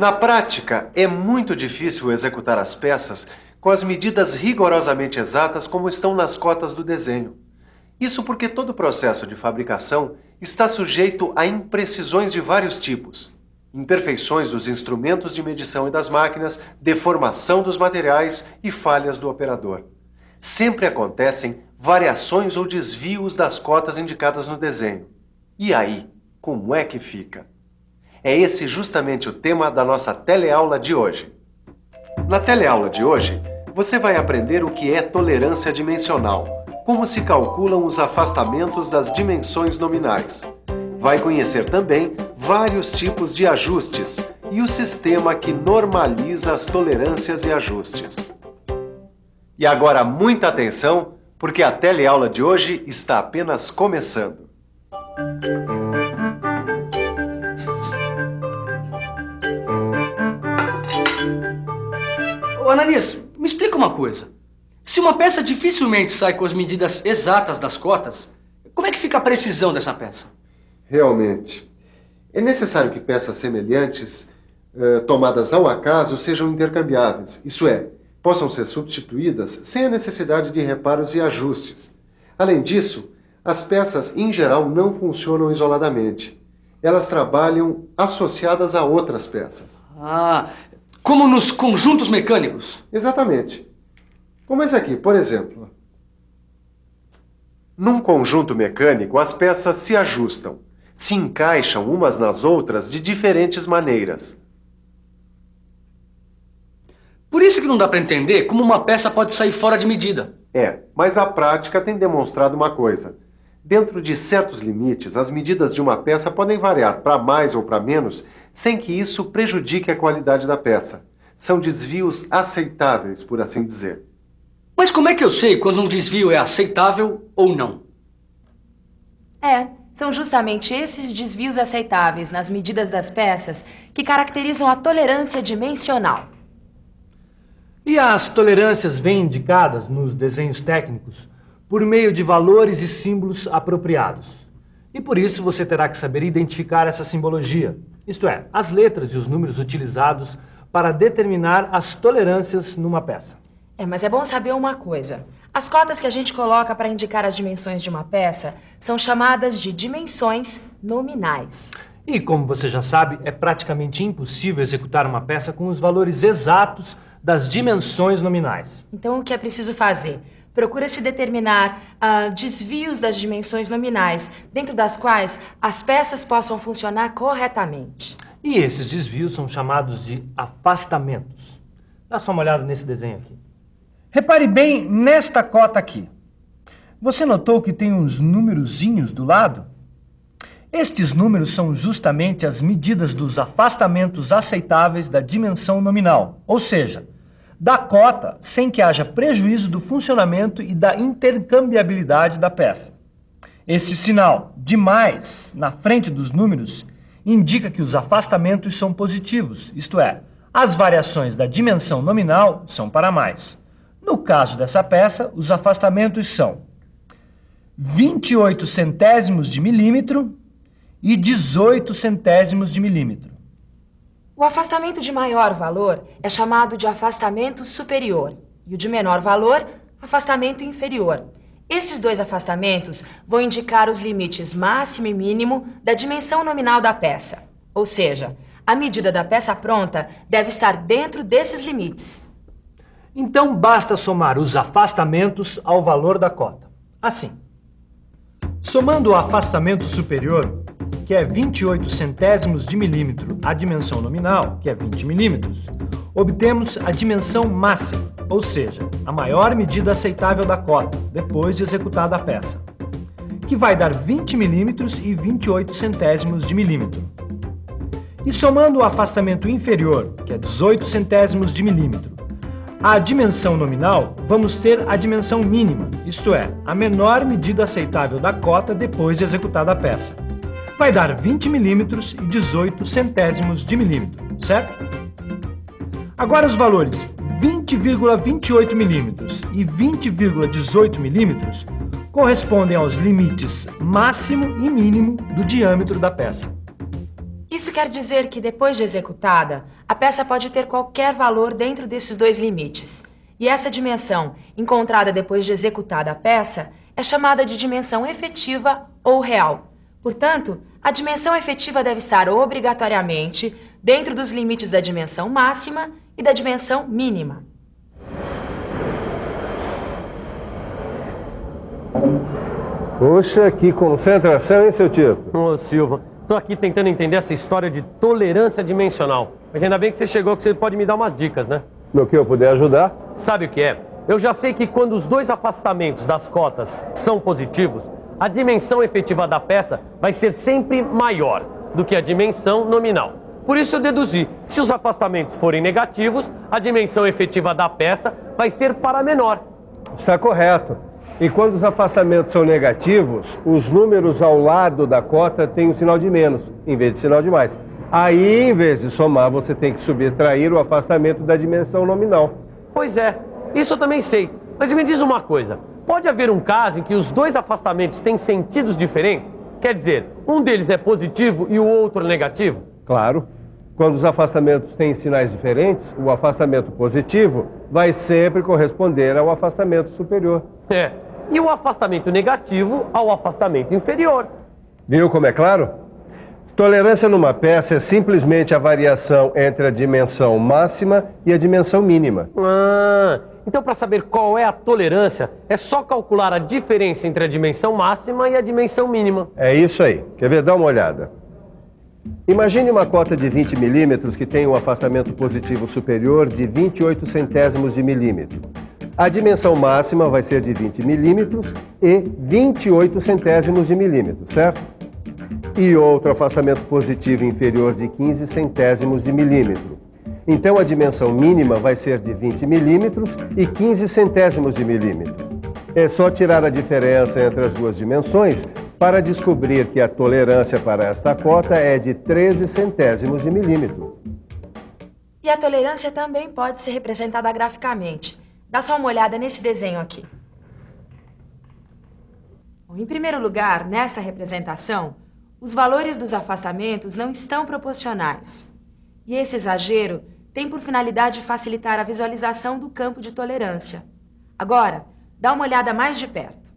Na prática, é muito difícil executar as peças com as medidas rigorosamente exatas como estão nas cotas do desenho. Isso porque todo o processo de fabricação está sujeito a imprecisões de vários tipos. Imperfeições dos instrumentos de medição e das máquinas, deformação dos materiais e falhas do operador. Sempre acontecem variações ou desvios das cotas indicadas no desenho. E aí, como é que fica? É esse justamente o tema da nossa teleaula de hoje. Na teleaula de hoje, você vai aprender o que é tolerância dimensional, como se calculam os afastamentos das dimensões nominais. Vai conhecer também vários tipos de ajustes e o sistema que normaliza as tolerâncias e ajustes. E agora muita atenção, porque a teleaula de hoje está apenas começando. Ô Ananias, me explica uma coisa. Se uma peça dificilmente sai com as medidas exatas das cotas, como é que fica a precisão dessa peça? Realmente, é necessário que peças semelhantes, tomadas ao acaso, sejam intercambiáveis, isso é, possam ser substituídas sem a necessidade de reparos e ajustes. Além disso, as peças, em geral, não funcionam isoladamente. Elas trabalham associadas a outras peças. Ah, como nos conjuntos mecânicos? Exatamente. Como esse aqui, por exemplo. Num conjunto mecânico, as peças se ajustam, se encaixam umas nas outras de diferentes maneiras. Por isso que não dá para entender como uma peça pode sair fora de medida. Mas a prática tem demonstrado uma coisa. Dentro de certos limites, as medidas de uma peça podem variar para mais ou para menos, sem que isso prejudique a qualidade da peça. São desvios aceitáveis, por assim dizer. Mas como é que eu sei quando um desvio é aceitável ou não? São justamente esses desvios aceitáveis nas medidas das peças que caracterizam a tolerância dimensional. E as tolerâncias vêm indicadas nos desenhos técnicos por meio de valores e símbolos apropriados. E por isso você terá que saber identificar essa simbologia, isto é, as letras e os números utilizados para determinar as tolerâncias numa peça. Mas é bom saber uma coisa. As cotas que a gente coloca para indicar as dimensões de uma peça são chamadas de dimensões nominais. E como você já sabe, é praticamente impossível executar uma peça com os valores exatos das dimensões nominais. Então, o que é preciso fazer? Procura-se determinar desvios das dimensões nominais, dentro das quais as peças possam funcionar corretamente. E esses desvios são chamados de afastamentos. Dá só uma olhada nesse desenho aqui. Repare bem nesta cota aqui. Você notou que tem uns numerozinhos do lado? Estes números são justamente as medidas dos afastamentos aceitáveis da dimensão nominal, ou seja, da cota sem que haja prejuízo do funcionamento e da intercambiabilidade da peça. Esse sinal de mais na frente dos números indica que os afastamentos são positivos, isto é, as variações da dimensão nominal são para mais. No caso dessa peça, os afastamentos são 28 centésimos de milímetro e 18 centésimos de milímetro. O afastamento de maior valor é chamado de afastamento superior e o de menor valor, afastamento inferior. Esses dois afastamentos vão indicar os limites máximo e mínimo da dimensão nominal da peça. Ou seja, a medida da peça pronta deve estar dentro desses limites. Então basta somar os afastamentos ao valor da cota. Assim. Somando o afastamento superior, que é 28 centésimos de milímetro, à dimensão nominal, que é 20 milímetros, obtemos a dimensão máxima, ou seja, a maior medida aceitável da cota, depois de executada a peça, que vai dar 20 milímetros e 28 centésimos de milímetro. E somando o afastamento inferior, que é 18 centésimos de milímetro, à dimensão nominal, vamos ter a dimensão mínima, isto é, a menor medida aceitável da cota depois de executada a peça. Vai dar 20 milímetros e 18 centésimos de milímetro, certo? Agora os valores 20,28 milímetros e 20,18 milímetros correspondem aos limites máximo e mínimo do diâmetro da peça. Isso quer dizer que, depois de executada, a peça pode ter qualquer valor dentro desses dois limites. E essa dimensão, encontrada depois de executada a peça, é chamada de dimensão efetiva ou real. Portanto, a dimensão efetiva deve estar obrigatoriamente dentro dos limites da dimensão máxima e da dimensão mínima. Poxa, que concentração, hein, seu Tito? Ô, Silva, tô aqui tentando entender essa história de tolerância dimensional. Mas ainda bem que você chegou, que você pode me dar umas dicas, né? No que eu puder ajudar? Sabe o que é? Eu já sei que quando os dois afastamentos das cotas são positivos, a dimensão efetiva da peça vai ser sempre maior do que a dimensão nominal. Por isso eu deduzi, se os afastamentos forem negativos, a dimensão efetiva da peça vai ser para menor. Está correto. E quando os afastamentos são negativos, os números ao lado da cota têm um sinal de menos, em vez de sinal de mais. Aí, em vez de somar, você tem que subtrair o afastamento da dimensão nominal. Pois é, isso eu também sei. Mas me diz uma coisa, pode haver um caso em que os dois afastamentos têm sentidos diferentes? Quer dizer, um deles é positivo e o outro é negativo? Claro. Quando os afastamentos têm sinais diferentes, o afastamento positivo vai sempre corresponder ao afastamento superior. É. E o afastamento negativo ao afastamento inferior. Viu como é claro? Tolerância numa peça é simplesmente a variação entre a dimensão máxima e a dimensão mínima. Então para saber qual é a tolerância, é só calcular a diferença entre a dimensão máxima e a dimensão mínima. É isso aí. Quer ver? Dá uma olhada. Imagine uma cota de 20 milímetros que tem um afastamento positivo superior de 28 centésimos de milímetro. A dimensão máxima vai ser de 20 milímetros e 28 centésimos de milímetro, certo? E outro afastamento positivo inferior de 15 centésimos de milímetro. Então a dimensão mínima vai ser de 20 milímetros e 15 centésimos de milímetro. É só tirar a diferença entre as duas dimensões para descobrir que a tolerância para esta cota é de 13 centésimos de milímetro. E a tolerância também pode ser representada graficamente. Dá só uma olhada nesse desenho aqui. Bom, em primeiro lugar, nesta representação, os valores dos afastamentos não estão proporcionais. E esse exagero tem por finalidade facilitar a visualização do campo de tolerância. Agora, dá uma olhada mais de perto.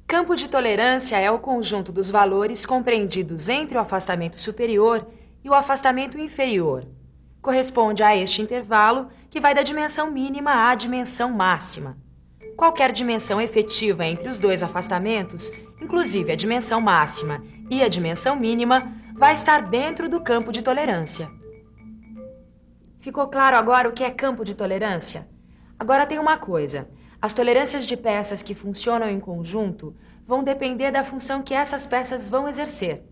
Campo de tolerância é o conjunto dos valores compreendidos entre o afastamento superior e o afastamento inferior. Corresponde a este intervalo que vai da dimensão mínima à dimensão máxima. Qualquer dimensão efetiva entre os dois afastamentos, inclusive a dimensão máxima e a dimensão mínima, vai estar dentro do campo de tolerância. Ficou claro agora o que é campo de tolerância? Agora tem uma coisa. As tolerâncias de peças que funcionam em conjunto vão depender da função que essas peças vão exercer.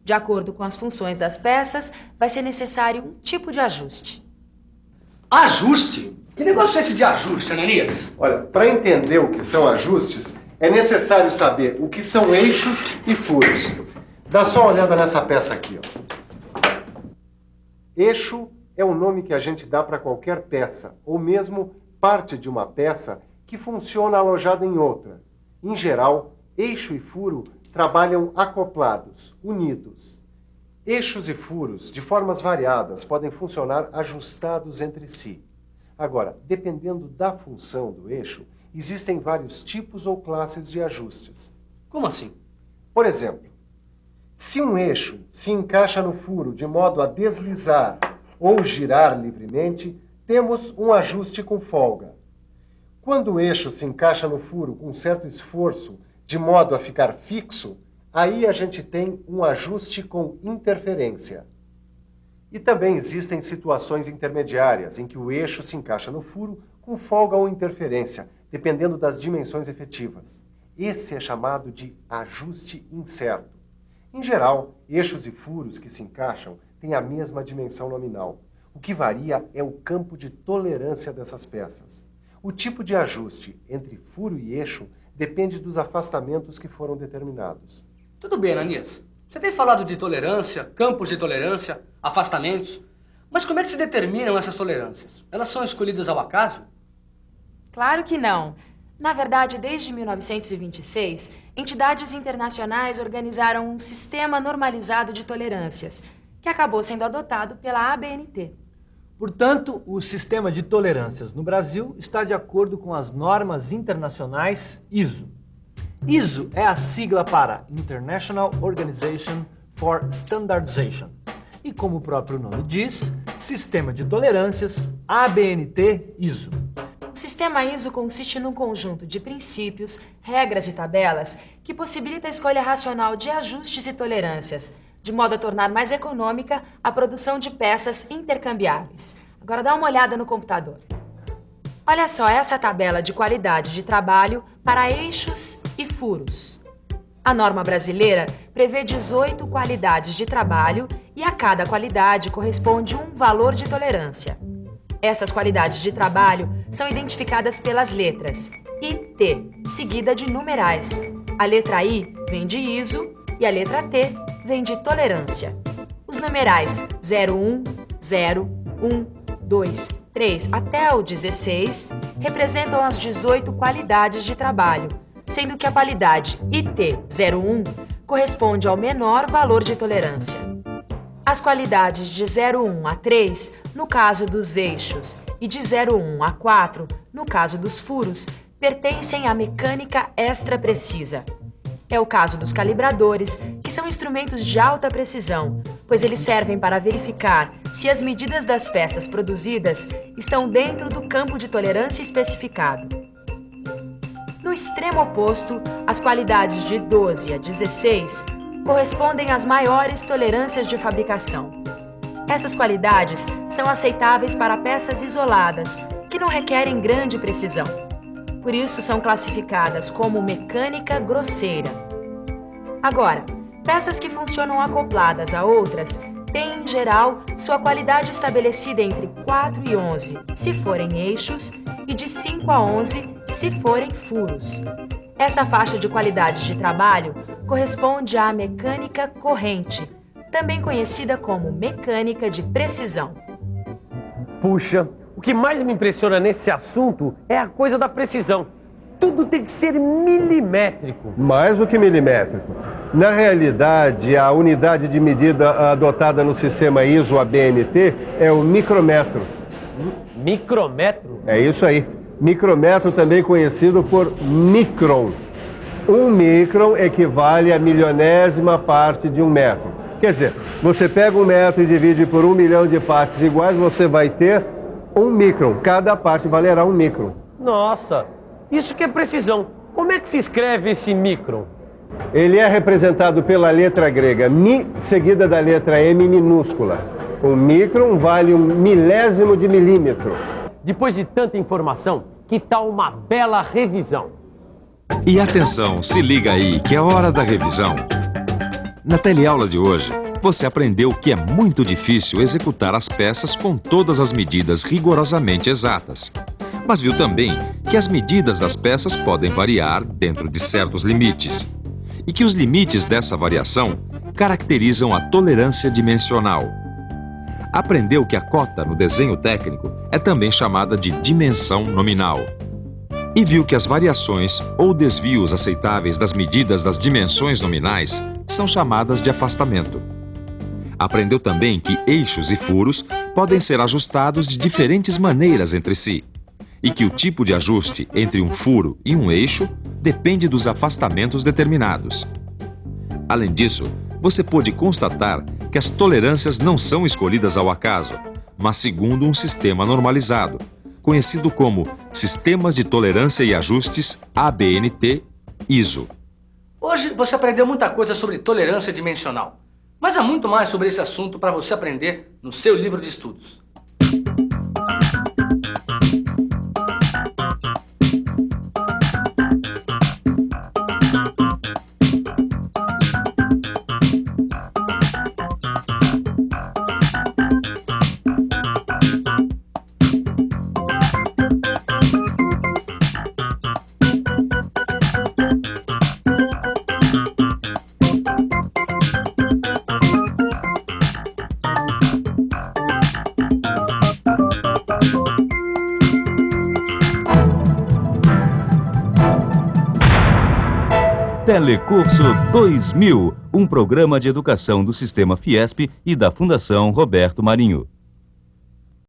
De acordo com as funções das peças, vai ser necessário um tipo de ajuste. Ajuste? Que negócio é esse de ajuste, Ananias? Olha, para entender o que são ajustes, é necessário saber o que são eixos e furos. Dá só uma olhada nessa peça aqui, ó. Eixo é o nome que a gente dá para qualquer peça, ou mesmo parte de uma peça que funciona alojada em outra. Em geral, eixo e furo trabalham acoplados, unidos. Eixos e furos, de formas variadas, podem funcionar ajustados entre si. Agora, dependendo da função do eixo, existem vários tipos ou classes de ajustes. Como assim? Por exemplo, se um eixo se encaixa no furo de modo a deslizar ou girar livremente, temos um ajuste com folga. Quando o eixo se encaixa no furo com certo esforço, de modo a ficar fixo, aí a gente tem um ajuste com interferência. E também existem situações intermediárias, em que o eixo se encaixa no furo com folga ou interferência, dependendo das dimensões efetivas. Esse é chamado de ajuste incerto. Em geral, eixos e furos que se encaixam têm a mesma dimensão nominal. O que varia é o campo de tolerância dessas peças. O tipo de ajuste entre furo e eixo depende dos afastamentos que foram determinados. Tudo bem, Ananias. Você tem falado de tolerância, campos de tolerância, afastamentos. Mas como é que se determinam essas tolerâncias? Elas são escolhidas ao acaso? Claro que não. Na verdade, desde 1926, entidades internacionais organizaram um sistema normalizado de tolerâncias. que acabou sendo adotado pela ABNT. Portanto, o sistema de tolerâncias no Brasil está de acordo com as normas internacionais ISO. ISO é a sigla para International Organization for Standardization. E como o próprio nome diz, Sistema de Tolerâncias ABNT ISO. O sistema ISO consiste num conjunto de princípios, regras e tabelas que possibilita a escolha racional de ajustes e tolerâncias, de modo a tornar mais econômica a produção de peças intercambiáveis. Agora dá uma olhada no computador. Olha só essa tabela de qualidade de trabalho para eixos e furos. A norma brasileira prevê 18 qualidades de trabalho e a cada qualidade corresponde um valor de tolerância. Essas qualidades de trabalho são identificadas pelas letras I, T, seguida de numerais. A letra I vem de ISO e a letra T vem de tolerância. Os numerais 01, 0, 1, 2, 3 até o 16 representam as 18 qualidades de trabalho, sendo que a qualidade IT01 corresponde ao menor valor de tolerância. As qualidades de 01 a 3, no caso dos eixos, e de 01 a 4, no caso dos furos, pertencem à mecânica extra precisa. É o caso dos calibradores, que são instrumentos de alta precisão, pois eles servem para verificar se as medidas das peças produzidas estão dentro do campo de tolerância especificado. No extremo oposto, as qualidades de 12 a 16 correspondem às maiores tolerâncias de fabricação. Essas qualidades são aceitáveis para peças isoladas, que não requerem grande precisão. Por isso, são classificadas como mecânica grosseira. Agora, peças que funcionam acopladas a outras têm, em geral, sua qualidade estabelecida entre 4 e 11, se forem eixos, e de 5 a 11, se forem furos. Essa faixa de qualidade de trabalho corresponde à mecânica corrente, também conhecida como mecânica de precisão. Puxa, o que mais me impressiona nesse assunto é a coisa da precisão. Tudo tem que ser milimétrico. Mais do que milimétrico. Na realidade, a unidade de medida adotada no sistema ISO ABNT é o micrômetro. Micrômetro? É isso aí. Micrômetro, também conhecido por micron. Um micron equivale a milionésima parte de um metro. Quer dizer, você pega um metro e divide por 1 milhão de partes iguais, você vai ter 1 micron. Cada parte valerá 1 micron. Nossa, isso que é precisão. Como é que se escreve esse micron? Ele é representado pela letra grega mi, seguida da letra M minúscula. Um micron vale 1 milésimo de milímetro. Depois de tanta informação, que tal uma bela revisão? E atenção, se liga aí que é hora da revisão. Na teleaula de hoje, você aprendeu que é muito difícil executar as peças com todas as medidas rigorosamente exatas. Mas viu também que as medidas das peças podem variar dentro de certos limites. E que os limites dessa variação caracterizam a tolerância dimensional. Aprendeu que a cota no desenho técnico é também chamada de dimensão nominal. E viu que as variações ou desvios aceitáveis das medidas das dimensões nominais são chamadas de afastamento. Aprendeu também que eixos e furos podem ser ajustados de diferentes maneiras entre si, e que o tipo de ajuste entre um furo e um eixo depende dos afastamentos determinados. Além disso, você pôde constatar que as tolerâncias não são escolhidas ao acaso, mas segundo um sistema normalizado, conhecido como Sistemas de Tolerância e Ajustes ABNT ISO. Hoje você aprendeu muita coisa sobre tolerância dimensional, mas há muito mais sobre esse assunto para você aprender no seu livro de estudos. Telecurso 2000, um programa de educação do Sistema Fiesp e da Fundação Roberto Marinho.